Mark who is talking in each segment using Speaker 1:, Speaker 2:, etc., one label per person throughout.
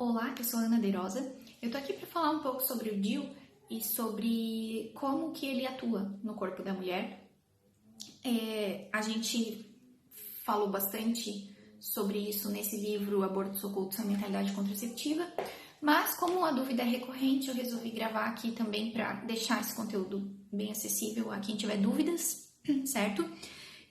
Speaker 1: Olá, eu sou a Ana Deirosa. Eu tô aqui para falar um pouco sobre o DIU e sobre como que ele atua no corpo da mulher. A gente falou bastante sobre isso nesse livro Abortos Ocultos, a Mentalidade Contraceptiva, mas como a dúvida é recorrente, eu resolvi gravar aqui também para deixar esse conteúdo bem acessível a quem tiver dúvidas, certo?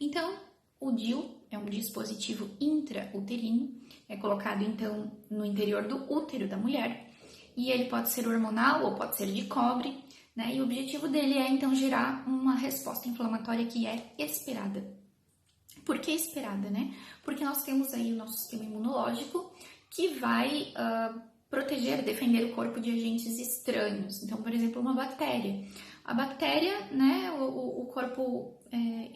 Speaker 1: Então, o DIU é um dispositivo intrauterino, é colocado então no interior do útero da mulher e ele pode ser hormonal ou pode ser de cobre, né? E o objetivo dele é então gerar uma resposta inflamatória que é esperada. Por que esperada, né? Porque nós temos aí o nosso sistema imunológico que vai proteger, defender o corpo de agentes estranhos. Então, por exemplo, uma bactéria. A bactéria, né, o corpo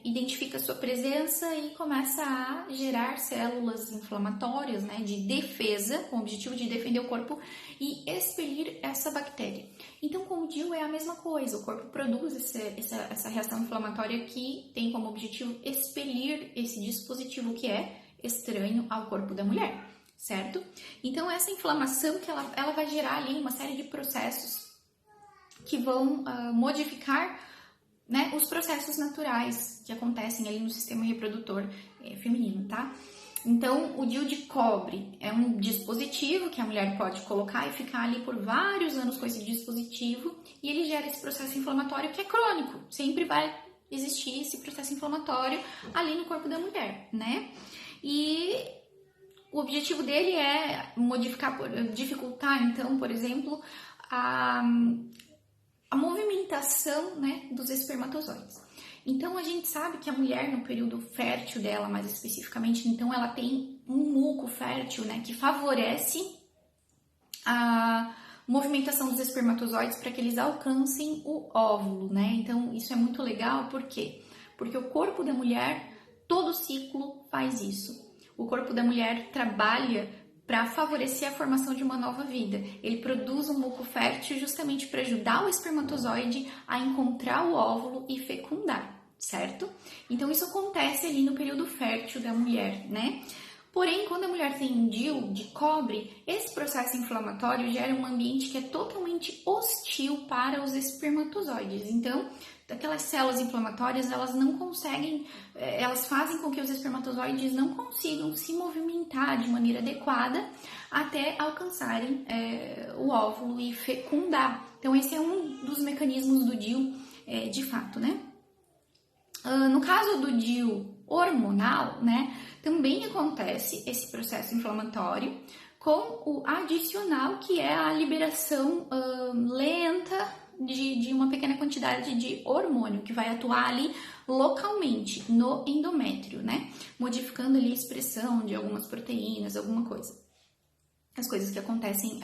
Speaker 1: identifica a sua presença e começa a gerar células inflamatórias, né, de defesa, com o objetivo de defender o corpo e expelir essa bactéria. Então, com o DIU é a mesma coisa, o corpo produz essa reação inflamatória que tem como objetivo expelir esse dispositivo que é estranho ao corpo da mulher, certo? Então, essa inflamação que ela vai gerar ali uma série de processos que vão modificar, né, os processos naturais que acontecem ali no sistema reprodutor feminino, tá? Então, o DIU de cobre é um dispositivo que a mulher pode colocar e ficar ali por vários anos com esse dispositivo e ele gera esse processo inflamatório que é crônico, sempre vai existir esse processo inflamatório ali no corpo da mulher, né? E o objetivo dele é dificultar, então, por exemplo, a movimentação, né, dos espermatozoides. Então, a gente sabe que a mulher, no período fértil dela, mais especificamente, então ela tem um muco fértil, né, que favorece a movimentação dos espermatozoides para que eles alcancem o óvulo, né? Então, isso é muito legal, por quê? Porque o corpo da mulher, todo ciclo faz isso. O corpo da mulher trabalha para favorecer a formação de uma nova vida. Ele produz um muco fértil justamente para ajudar o espermatozoide a encontrar o óvulo e fecundar, certo? Então, isso acontece ali no período fértil da mulher, né? Porém, quando a mulher tem um DIU de cobre, esse processo inflamatório gera um ambiente que é totalmente hostil para os espermatozoides. Então, aquelas células inflamatórias, elas não conseguem, elas fazem com que os espermatozoides não consigam se movimentar de maneira adequada até alcançarem o óvulo e fecundar. Então, esse é um dos mecanismos do DIU de fato, né? No caso do DIU hormonal, né, também acontece esse processo inflamatório com o adicional, que é a liberação lenta de uma pequena quantidade de hormônio que vai atuar ali localmente no endométrio, né? Modificando ali a expressão de algumas proteínas, alguma coisa. As coisas que acontecem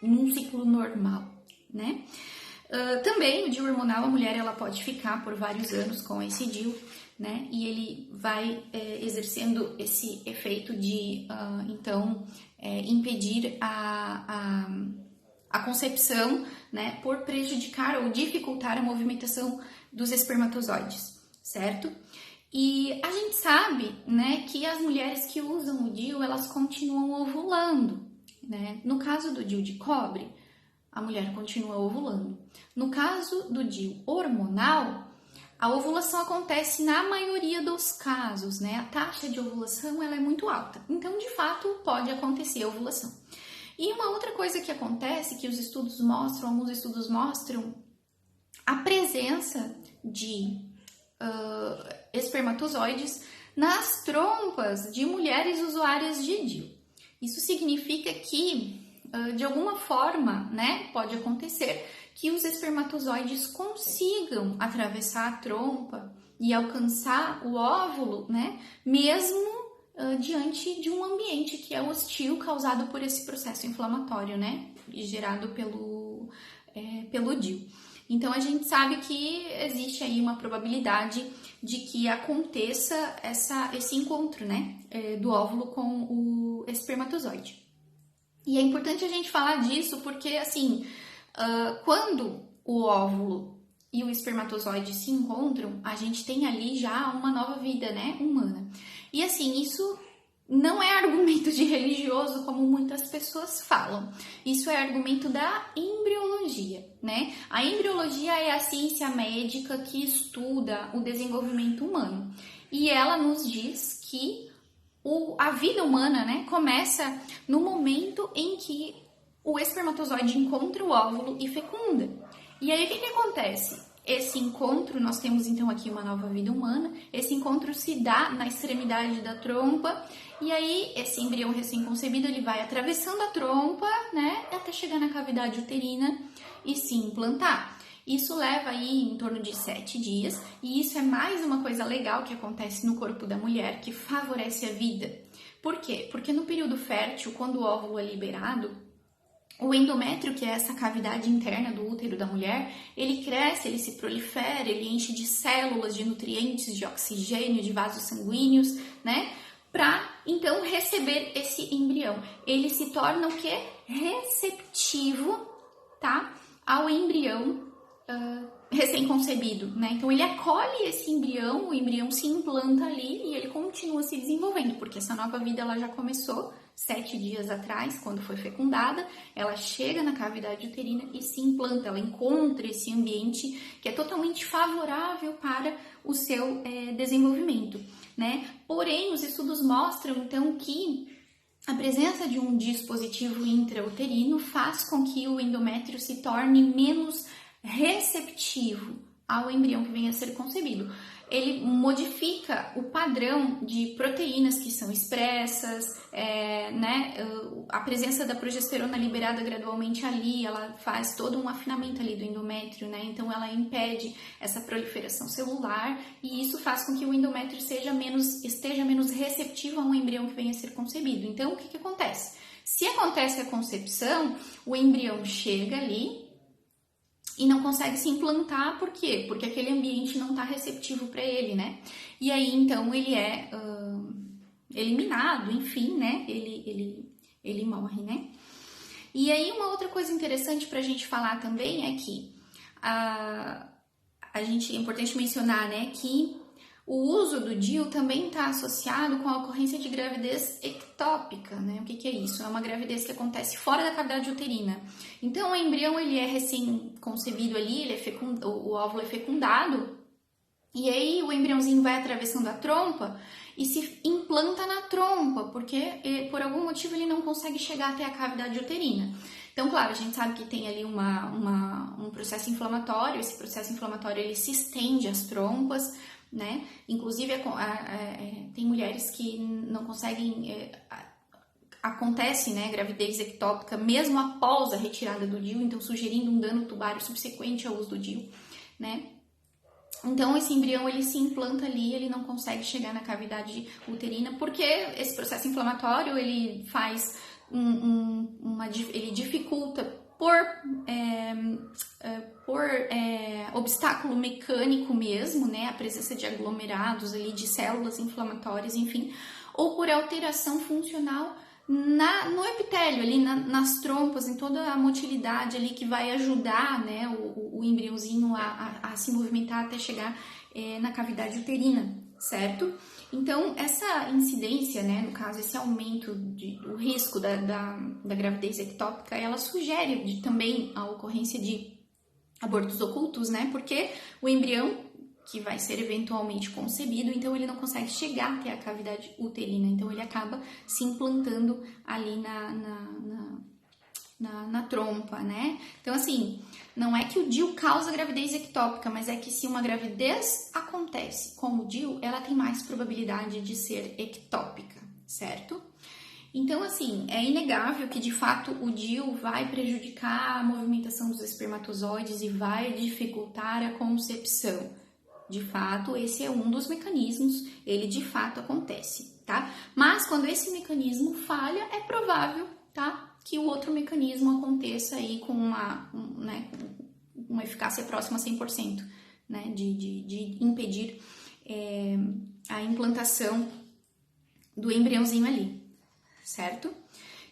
Speaker 1: num ciclo normal, né? Também o DIU hormonal, a mulher ela pode ficar por vários anos com esse DIU, né? E ele vai exercendo esse efeito de, então, impedir a concepção, né, por prejudicar ou dificultar a movimentação dos espermatozoides, certo? E a gente sabe, né, que as mulheres que usam o DIU, elas continuam ovulando, né? No caso do DIU de cobre, a mulher continua ovulando. No caso do DIU hormonal, a ovulação acontece na maioria dos casos, né? A taxa de ovulação ela é muito alta, então de fato pode acontecer a ovulação. E uma outra coisa que acontece, que os estudos mostram, alguns estudos mostram, a presença de espermatozoides nas trompas de mulheres usuárias de DIU. Isso significa que, de alguma forma, né, pode acontecer que os espermatozoides consigam atravessar a trompa e alcançar o óvulo, né, mesmo diante de um ambiente que é hostil causado por esse processo inflamatório, né, gerado pelo DIU. Então, a gente sabe que existe aí uma probabilidade de que aconteça esse encontro, né, do óvulo com o espermatozoide. E é importante a gente falar disso porque, assim, quando o óvulo e o espermatozoide se encontram, a gente tem ali já uma nova vida, né, humana. E assim, isso não é argumento de religioso como muitas pessoas falam. Isso é argumento da embriologia, né? A embriologia é a ciência médica que estuda o desenvolvimento humano. E ela nos diz que a vida humana, né, começa no momento em que o espermatozoide encontra o óvulo e fecunda. E aí o que acontece? Esse encontro, nós temos então aqui uma nova vida humana, esse encontro se dá na extremidade da trompa, e aí esse embrião recém-concebido ele vai atravessando a trompa, né, até chegar na cavidade uterina e se implantar. Isso leva aí em torno de 7 dias, e isso é mais uma coisa legal que acontece no corpo da mulher, que favorece a vida. Por quê? Porque no período fértil, quando o óvulo é liberado, o endométrio, que é essa cavidade interna do útero da mulher, ele cresce, ele se prolifera, ele enche de células, de nutrientes, de oxigênio, de vasos sanguíneos, né? Para então receber esse embrião. Ele se torna o quê? Receptivo, tá? Ao embrião recém-concebido, né? Então ele acolhe esse embrião, o embrião se implanta ali e ele continua se desenvolvendo, porque essa nova vida ela já começou 7 dias atrás, quando foi fecundada, ela chega na cavidade uterina e se implanta, ela encontra esse ambiente que é totalmente favorável para o seu desenvolvimento, né? Porém, os estudos mostram, então, que a presença de um dispositivo intrauterino faz com que o endométrio se torne menos receptivo ao embrião que venha a ser concebido. Ele modifica o padrão de proteínas que são expressas, né? A presença da progesterona liberada gradualmente ali, ela faz todo um afinamento ali do endométrio, né? Então ela impede essa proliferação celular e isso faz com que o endométrio esteja menos receptivo a um embrião que venha a ser concebido. Então o que acontece? Se acontece a concepção, o embrião chega ali e não consegue se implantar, por quê? Porque aquele ambiente não está receptivo para ele, né? E aí, então, ele é eliminado, enfim, né? Ele morre, né? E aí, uma outra coisa interessante para a gente falar também é que é importante mencionar, né, que o uso do DIU também está associado com a ocorrência de gravidez ectópica, né? O que é isso? É uma gravidez que acontece fora da cavidade uterina. Então, o embrião ele é recém-concebido ali, o óvulo é fecundado, e aí o embriãozinho vai atravessando a trompa e se implanta na trompa, porque por algum motivo ele não consegue chegar até a cavidade uterina. Então, claro, a gente sabe que tem ali um processo inflamatório, esse processo inflamatório ele se estende às trompas, né? Inclusive, tem mulheres que não conseguem... acontece, né, gravidez ectópica mesmo após a retirada do DIU, então sugerindo um dano tubário subsequente ao uso do DIU, né? Então, esse embrião, ele se implanta ali, ele não consegue chegar na cavidade uterina, porque esse processo inflamatório, ele faz ele dificulta por obstáculo mecânico mesmo, né, a presença de aglomerados ali, de células inflamatórias, enfim, ou por alteração funcional no epitélio, ali nas trompas, em toda a motilidade ali que vai ajudar, né, o embriãozinho a se movimentar até chegar na cavidade uterina, certo? Então, essa incidência, né, no caso, esse aumento do risco da gravidez ectópica, ela sugere também a ocorrência de abortos ocultos, né, porque o embrião que vai ser eventualmente concebido, então ele não consegue chegar até a cavidade uterina, então ele acaba se implantando ali na trompa, né? Então, assim, não é que o DIU causa gravidez ectópica, mas é que se uma gravidez acontece com o DIU, ela tem mais probabilidade de ser ectópica, certo? Então, assim, é inegável que, de fato, o DIU vai prejudicar a movimentação dos espermatozoides e vai dificultar a concepção. De fato, esse é um dos mecanismos, ele de fato acontece, tá? Mas quando esse mecanismo falha, é provável, tá, que o outro mecanismo aconteça aí com uma eficácia próxima a 100%, né, de impedir a implantação do embriãozinho ali, certo?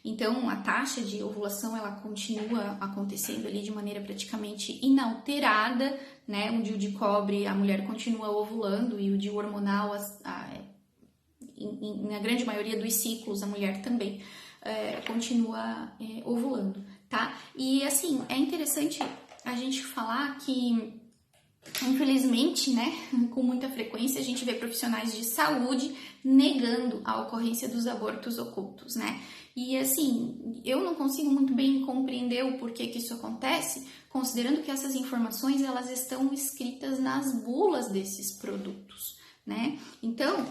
Speaker 1: Então, a taxa de ovulação, ela continua acontecendo ali de maneira praticamente inalterada, né? O DIU de cobre, a mulher continua ovulando e o DIU hormonal, na grande maioria dos ciclos, a mulher também continua ovulando, tá? E assim, é interessante a gente falar que, infelizmente, né, com muita frequência, a gente vê profissionais de saúde negando a ocorrência dos abortos ocultos, né? E assim, eu não consigo muito bem compreender o porquê que isso acontece, considerando que essas informações, elas estão escritas nas bulas desses produtos, né? Então,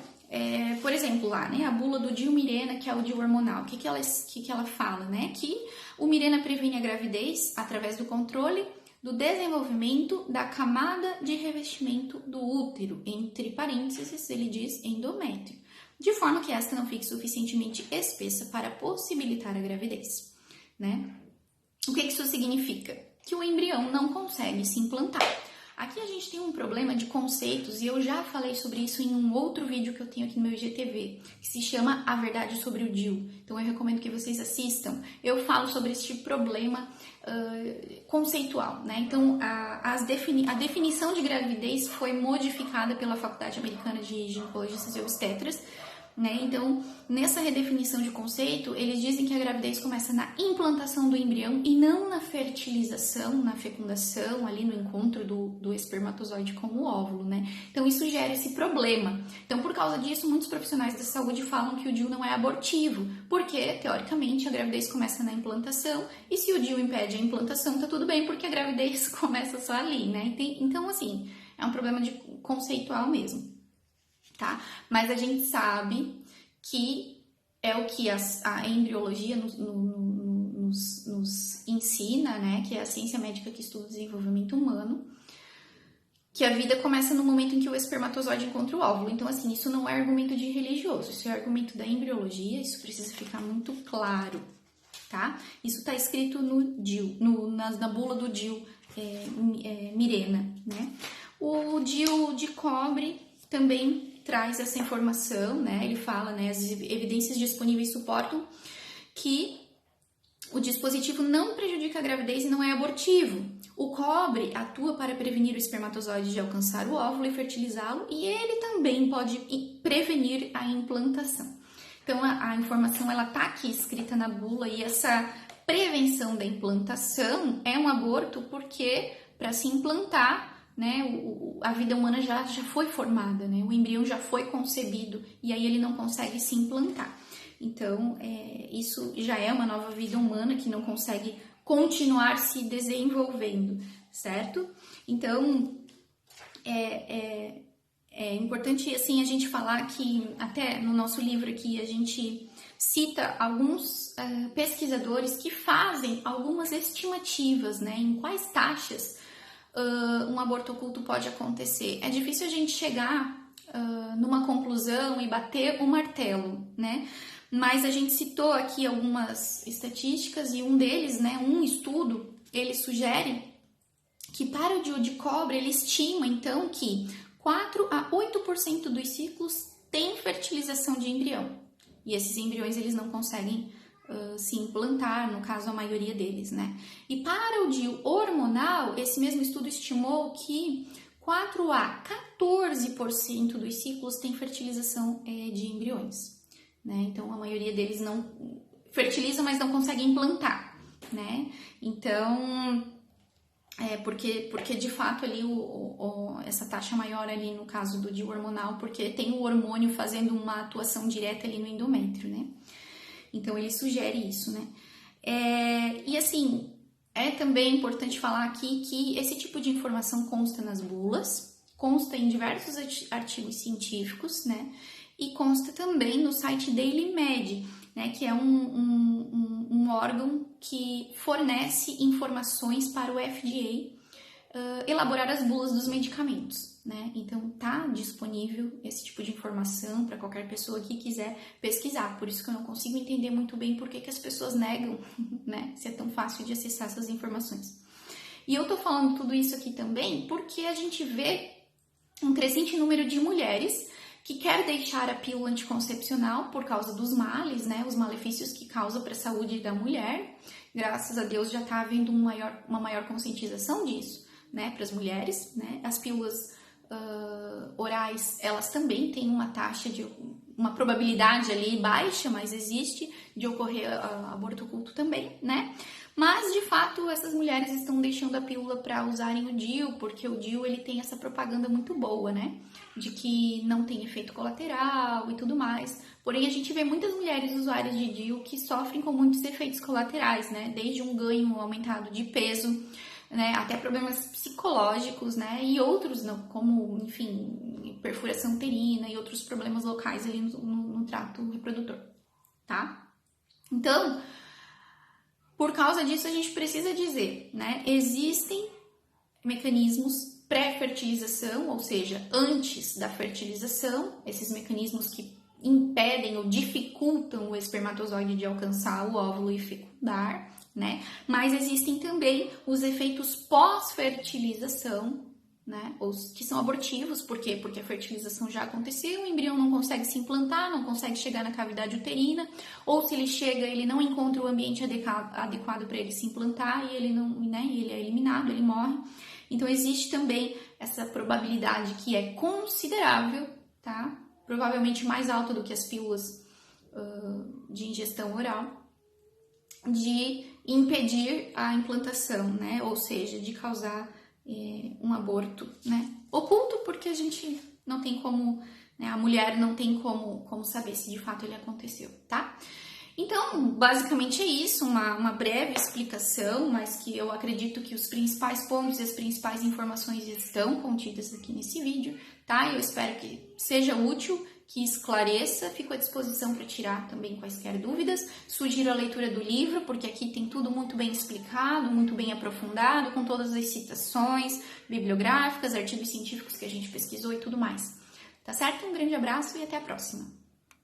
Speaker 1: por exemplo, lá, né, a bula do DIU Mirena, que é o DIU hormonal, o que ela fala, né? Que o Mirena previne a gravidez através do controle do desenvolvimento da camada de revestimento do útero, entre parênteses, ele diz endométrio, de forma que esta não fique suficientemente espessa para possibilitar a gravidez, né? O que isso significa? Que o embrião não consegue se implantar. Aqui a gente tem um problema de conceitos e eu já falei sobre isso em um outro vídeo que eu tenho aqui no meu IGTV, que se chama A Verdade sobre o DIU. Então eu recomendo que vocês assistam. Eu falo sobre este problema conceitual, né? Então a definição de gravidez foi modificada pela Faculdade Americana de Ginecologistas e Obstetras, né? Então, nessa redefinição de conceito, eles dizem que a gravidez começa na implantação do embrião e não na fertilização, na fecundação, ali no encontro do espermatozoide com o óvulo, né? Então, isso gera esse problema. Então, por causa disso, muitos profissionais da saúde falam que o DIU não é abortivo, porque, teoricamente, a gravidez começa na implantação e se o DIU impede a implantação, tá tudo bem, porque a gravidez começa só ali, né? Então, assim, é um problema conceitual mesmo. Tá? Mas a gente sabe que é o que a embriologia nos ensina, né? Que é a ciência médica que estuda o desenvolvimento humano, que a vida começa no momento em que o espermatozoide encontra o óvulo. Então, assim, isso não é argumento de religioso, isso é argumento da embriologia, isso precisa ficar muito claro, tá? Isso tá escrito no DIU, na bula do DIU Mirena, né? O DIU de cobre também traz essa informação, né? Ele fala, né? As evidências disponíveis suportam que o dispositivo não prejudica a gravidez e não é abortivo. O cobre atua para prevenir o espermatozoide de alcançar o óvulo e fertilizá-lo, e ele também pode prevenir a implantação. Então, a informação, ela tá aqui escrita na bula, e essa prevenção da implantação é um aborto porque, para se implantar, né, a vida humana já foi formada, né, o embrião já foi concebido e aí ele não consegue se implantar. Então, isso já é uma nova vida humana que não consegue continuar se desenvolvendo, certo? Então, é importante, assim, a gente falar que, até no nosso livro aqui, a gente cita alguns pesquisadores que fazem algumas estimativas, né, em quais taxas um aborto oculto pode acontecer. É difícil a gente chegar numa conclusão e bater o martelo, né? Mas a gente citou aqui algumas estatísticas e um deles, né, um estudo, ele sugere que para o DIU de cobre, ele estima então que 4 a 8% dos ciclos têm fertilização de embrião. E esses embriões, eles não conseguem se implantar, no caso a maioria deles, né? E para o DIU hormonal, esse mesmo estudo estimou que 4 a 14% dos ciclos têm fertilização de embriões, né? Então a maioria deles não fertiliza, mas não consegue implantar, né? Então, porque de fato ali essa taxa maior ali no caso do DIU hormonal, porque tem o hormônio fazendo uma atuação direta ali no endométrio, né? Então, ele sugere isso, né? E assim, é também importante falar aqui que esse tipo de informação consta nas bulas, consta em diversos artigos científicos, né? E consta também no site DailyMed, né? Que é um órgão que fornece informações para o FDA elaborar as bulas dos medicamentos, né? Então tá disponível esse tipo de informação para qualquer pessoa que quiser pesquisar. Por isso que eu não consigo entender muito bem por que as pessoas negam, né? Se é tão fácil de acessar essas informações. E eu tô falando tudo isso aqui também porque a gente vê um crescente número de mulheres que quer deixar a pílula anticoncepcional por causa dos males, né? Os malefícios que causa para a saúde da mulher. Graças a Deus já tá havendo uma maior conscientização disso, né, para as mulheres, né? As pílulas orais, elas também têm uma taxa uma probabilidade ali baixa, mas existe, de ocorrer aborto oculto também, né? Mas, de fato, essas mulheres estão deixando a pílula para usarem o DIU, porque o DIU, ele tem essa propaganda muito boa, né? De que não tem efeito colateral e tudo mais. Porém, a gente vê muitas mulheres usuárias de DIU que sofrem com muitos efeitos colaterais, né? Desde um ganho aumentado de peso, né? Até problemas psicológicos, né? E outros, não, como, enfim, perfuração uterina e outros problemas locais ali no trato reprodutor, tá? Então, por causa disso, a gente precisa dizer, né? Existem mecanismos pré-fertilização, ou seja, antes da fertilização, esses mecanismos que impedem ou dificultam o espermatozoide de alcançar o óvulo e fecundar, né? Mas existem também os efeitos pós-fertilização, né? Os que são abortivos, por quê? Porque a fertilização já aconteceu, o embrião não consegue se implantar, não consegue chegar na cavidade uterina, ou se ele chega, ele não encontra o ambiente adequado para ele se implantar e ele não, né? Ele é eliminado, ele morre. Então existe também essa probabilidade que é considerável, tá? Provavelmente mais alta do que as pílulas de ingestão oral, de impedir a implantação, né? Ou seja, de causar um aborto, né? Oculto, porque a gente não tem como, né? A mulher não tem como saber se de fato ele aconteceu, tá? Então, basicamente é isso, uma breve explicação, mas que eu acredito que os principais pontos e as principais informações estão contidas aqui nesse vídeo, tá? Eu espero que seja útil, que esclareça, fico à disposição para tirar também quaisquer dúvidas. Sugiro a leitura do livro, porque aqui tem tudo muito bem explicado, muito bem aprofundado, com todas as citações bibliográficas, artigos científicos que a gente pesquisou e tudo mais. Tá certo? Um grande abraço e até a próxima!